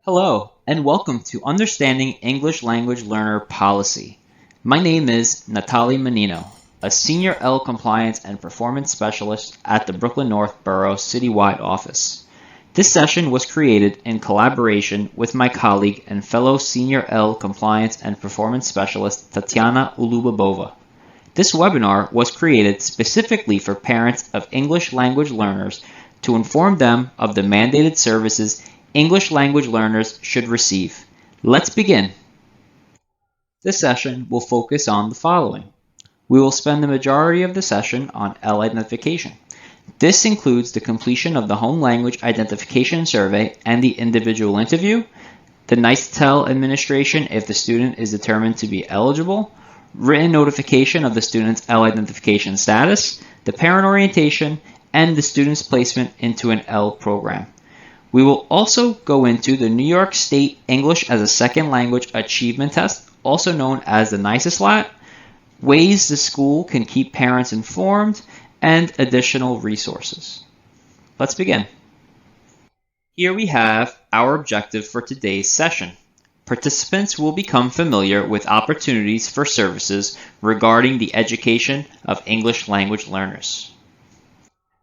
Hello, and welcome to Understanding English Language Learner Policy. My name is Natalie Menino, a Senior ELL Compliance and Performance Specialist at the Brooklyn North Borough Citywide Office. This session was created in collaboration with my colleague and fellow Senior ELL Compliance and Performance Specialist Tatiana Ulubabova. This webinar was created specifically for parents of English language learners to inform them of the mandated services English language learners should receive. Let's begin. This session will focus on the following. We will spend the majority of the session on ELL identification. This includes the completion of the Home Language Identification Survey and the individual interview, the NICE-TEL administration if the student is determined to be eligible, written notification of the student's ELL identification status, the parent orientation, and the student's placement into an ELL program. We will also go into the New York State English as a Second Language Achievement Test, also known as the NICE-SLAT, ways the school can keep parents informed, and additional resources. Let's begin. Here we have our objective for today's session. Participants will become familiar with opportunities for services regarding the education of English language learners.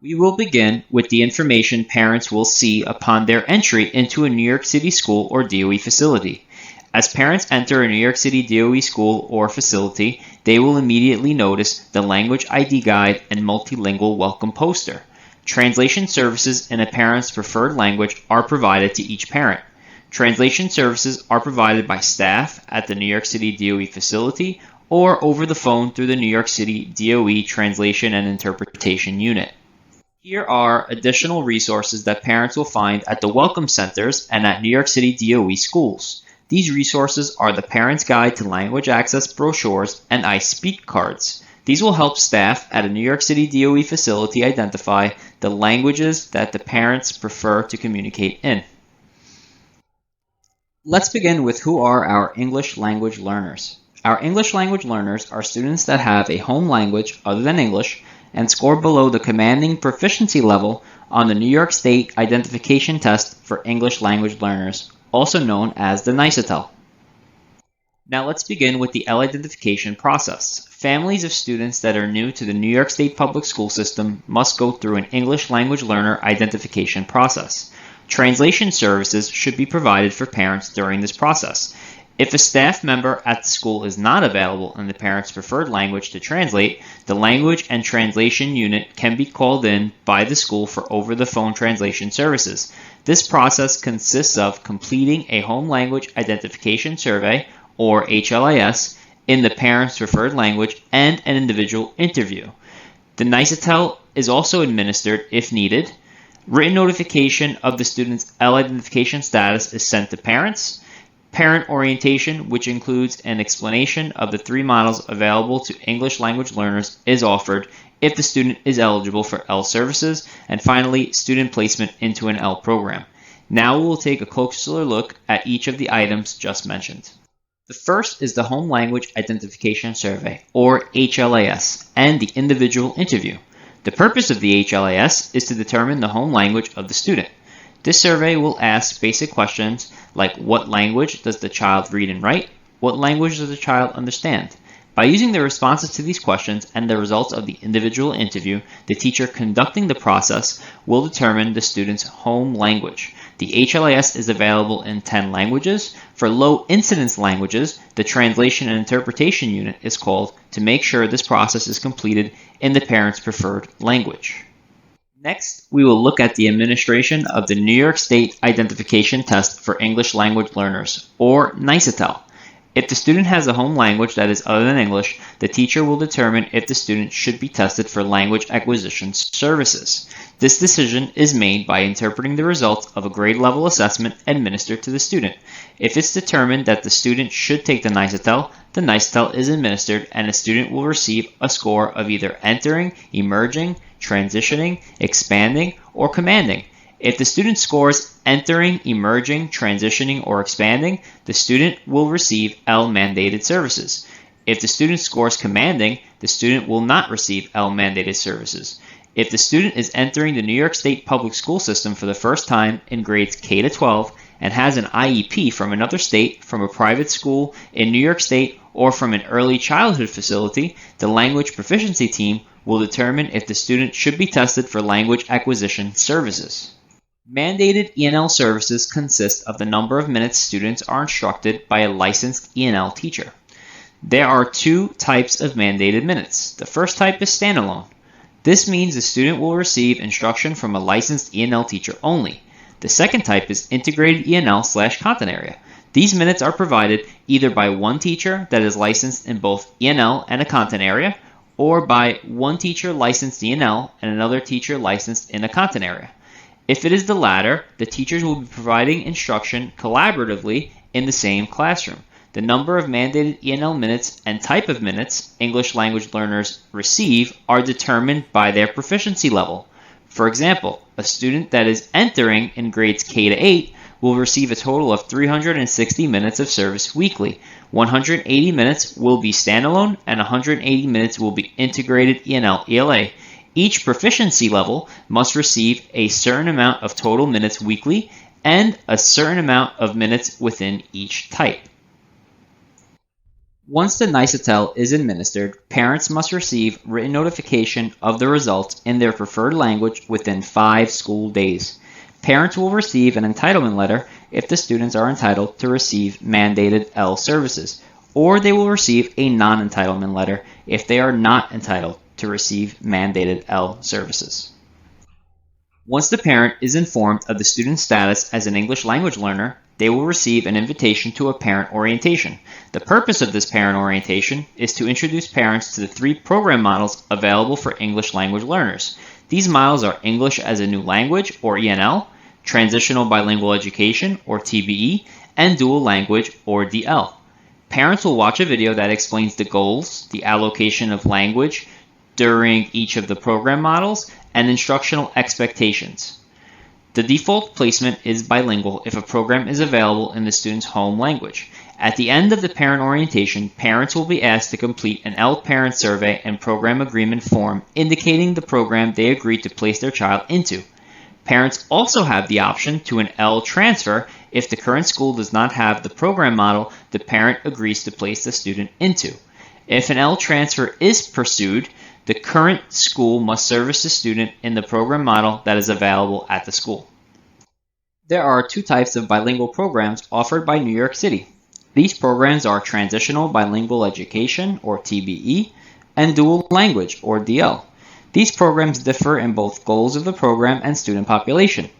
We will begin with the information parents will see upon their entry into a New York City school or DOE facility. As parents enter a New York City DOE school or facility, they will immediately notice the Language ID Guide and Multilingual Welcome poster. Translation services in a parent's preferred language are provided to each parent. Translation services are provided by staff at the New York City DOE facility or over the phone through the New York City DOE Translation and Interpretation Unit. Here are additional resources that parents will find at the Welcome Centers and at New York City DOE schools. These resources are the Parent's Guide to Language Access brochures and I Speak cards. These will help staff at a New York City DOE facility identify the languages that the parents prefer to communicate in. Let's begin with who are our English language learners. Our English language learners are students that have a home language other than English and score below the commanding proficiency level on the New York State Identification Test for English language learners, also known as the NICE-TEL. Now let's begin with the ELL identification process. Families of students that are new to the New York State public school system must go through an English language learner identification process. Translation services should be provided for parents during this process. If a staff member at the school is not available in the parent's preferred language to translate, the Language and Translation Unit can be called in by the school for over-the-phone translation services. This process consists of completing a Home Language Identification Survey, or HLIS, in the parent's preferred language and an individual interview. The NICE-TEL is also administered if needed. Written notification of the student's ELL identification status is sent to parents. Parent orientation, which includes an explanation of the three models available to English language learners, is offered if the student is eligible for ELL services. And finally, student placement into an ELL program. Now we will take a closer look at each of the items just mentioned. The first is the Home Language Identification Survey, or HLIS, and the individual interview. The purpose of the HLIS is to determine the home language of the student. This survey will ask basic questions like what language does the child read and write? What language does the child understand? By using the responses to these questions and the results of the individual interview, the teacher conducting the process will determine the student's home language. The HLIS is available in 10 languages. For low incidence languages, the Translation and Interpretation Unit is called to make sure this process is completed in the parent's preferred language. Next, we will look at the administration of the New York State Identification Test for English Language Learners, or NICE-TEL. If the student has a home language that is other than English, the teacher will determine if the student should be tested for language acquisition services. This decision is made by interpreting the results of a grade level assessment administered to the student. If it's determined that the student should take the NICE-TEL is administered and the student will receive a score of either entering, emerging, transitioning, expanding, or commanding. If the student scores entering, emerging, transitioning, or expanding, the student will receive ELL mandated services. If the student scores commanding, the student will not receive ELL mandated services. If the student is entering the New York State public school system for the first time in grades K to 12 and has an IEP from another state, from a private school in New York State, or from an early childhood facility, the language proficiency team will determine if the student should be tested for language acquisition services. Mandated ELL services consist of the number of minutes students are instructed by a licensed ELL teacher. There are two types of mandated minutes. The first type is standalone. This means the student will receive instruction from a licensed ELL teacher only. The second type is integrated ELL/content area. These minutes are provided either by one teacher that is licensed in both ELL and a content area, or by one teacher licensed ELL and another teacher licensed in a content area. If it is the latter, the teachers will be providing instruction collaboratively in the same classroom. The number of mandated ELL minutes and type of minutes English language learners receive are determined by their proficiency level. For example, a student that is entering in grades K to 8 will receive a total of 360 minutes of service weekly. 180 minutes will be standalone and 180 minutes will be integrated ELL/ELA. Each proficiency level must receive a certain amount of total minutes weekly and a certain amount of minutes within each type. Once the NICETEL is administered, parents must receive written notification of the results in their preferred language within 5 school days. Parents will receive an entitlement letter if the students are entitled to receive mandated ELL services, or they will receive a non-entitlement letter if they are not entitled to receive mandated ELL services. Once the parent is informed of the student's status as an English language learner, they will receive an invitation to a parent orientation. The purpose of this parent orientation is to introduce parents to the 3 program models available for English language learners. These models are English as a New Language, or ENL, Transitional Bilingual Education, or TBE, and Dual Language, or DL. Parents will watch a video that explains the goals, the allocation of language during each of the program models, and instructional expectations. The default placement is bilingual if a program is available in the student's home language. At the end of the parent orientation, parents will be asked to complete an ELL parent survey and program agreement form indicating the program they agreed to place their child into. Parents also have the option to an ELL transfer if the current school does not have the program model the parent agrees to place the student into. If an ELL transfer is pursued, the current school must service the student in the program model that is available at the school. There are 2 types of bilingual programs offered by New York City. These programs are Transitional Bilingual Education, or TBE, and Dual Language, or DL. These programs differ in both goals of the program and student population.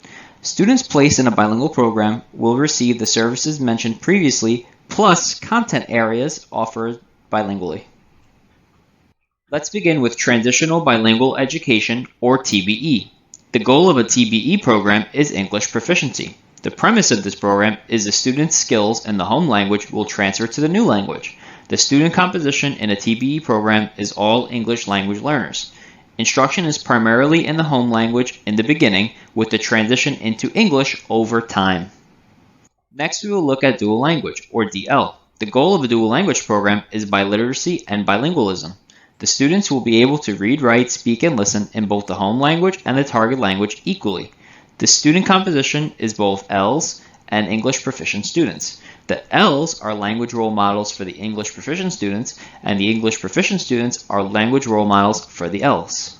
Students placed in a bilingual program will receive the services mentioned previously, plus content areas offered bilingually. Let's begin with Transitional Bilingual Education, or TBE. The goal of a TBE program is English proficiency. The premise of this program is the student's skills in the home language will transfer to the new language. The student composition in a TBE program is all English language learners. Instruction is primarily in the home language in the beginning, with the transition into English over time. Next, we will look at Dual Language, or DL. The goal of a dual language program is biliteracy and bilingualism. The students will be able to read, write, speak, and listen in both the home language and the target language equally. The student composition is both ELLs and English proficient students. The ELLs are language role models for the English proficient students, and the English proficient students are language role models for the ELLs.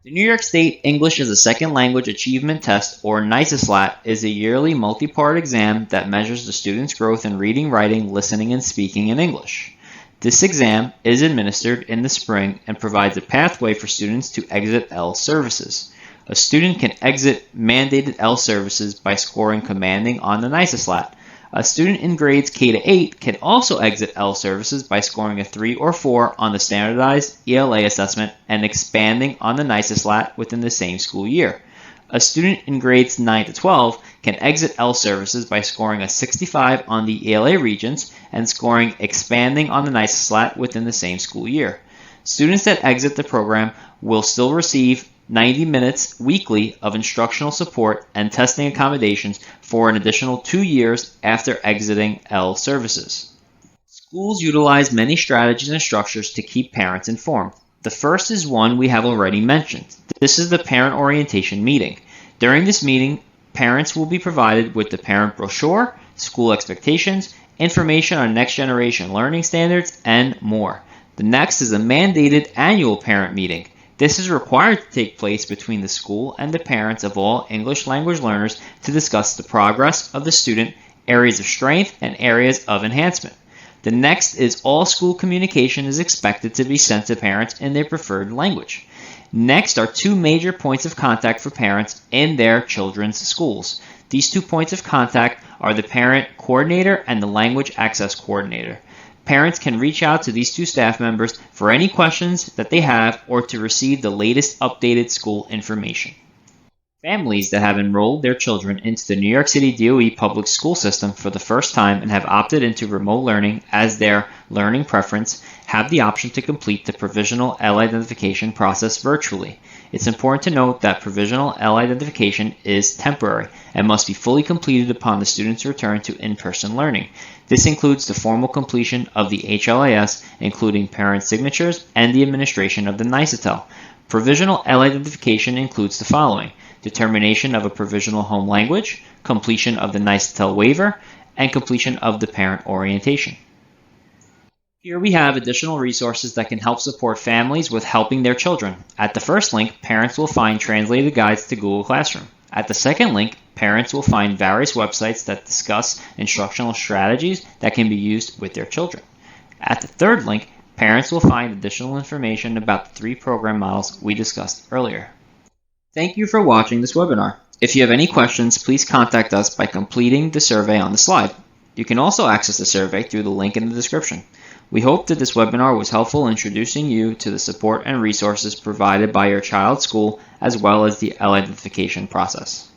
The New York State English as a Second Language Achievement Test, or NICESLAT, is a yearly multi-part exam that measures the student's growth in reading, writing, listening, and speaking in English. This exam is administered in the spring and provides a pathway for students to exit ELL services. A student can exit mandated ELL services by scoring commanding on the NICESLAT. A student in grades K to 8 can also exit ELL services by scoring a 3 or 4 on the standardized ELA assessment and expanding on the NICESLAT within the same school year. A student in grades 9 to 12 can exit ELL services by scoring a 65 on the ELA regions and scoring expanding on the NICESLAT within the same school year. Students that exit the program will still receive 90 minutes weekly of instructional support and testing accommodations for an additional 2 years after exiting ELL services. Schools utilize many strategies and structures to keep parents informed. The first is one we have already mentioned. This is the parent orientation meeting. During this meeting, Parents will be provided with the parent brochure, school expectations, information on next generation learning standards, and more. The next is a mandated annual parent meeting. This is required to take place between the school and the parents of all English language learners to discuss the progress of the student, areas of strength, and areas of enhancement. The next is all school communication is expected to be sent to parents in their preferred language. Next are two major points of contact for parents in their children's schools. These 2 points of contact are the parent coordinator and the language access coordinator. Parents can reach out to these 2 staff members for any questions that they have or to receive the latest updated school information. Families that have enrolled their children into the New York City DOE public school system for the first time and have opted into remote learning as their learning preference have the option to complete the provisional ELL identification process virtually. It's important to note that provisional ELL identification is temporary and must be fully completed upon the student's return to in-person learning. This includes the formal completion of the HLIS, including parent signatures and the administration of the NICETEL. Provisional ELL identification includes the following: determination of a provisional home language, completion of the NICETEL waiver, and completion of the parent orientation. Here we have additional resources that can help support families with helping their children. At the first link, parents will find translated guides to Google Classroom. At the second link, parents will find various websites that discuss instructional strategies that can be used with their children. At the third link, parents will find additional information about the 3 program models we discussed earlier. Thank you for watching this webinar. If you have any questions, please contact us by completing the survey on the slide. You can also access the survey through the link in the description. We hope that this webinar was helpful in introducing you to the support and resources provided by your child's school as well as the ELL identification process.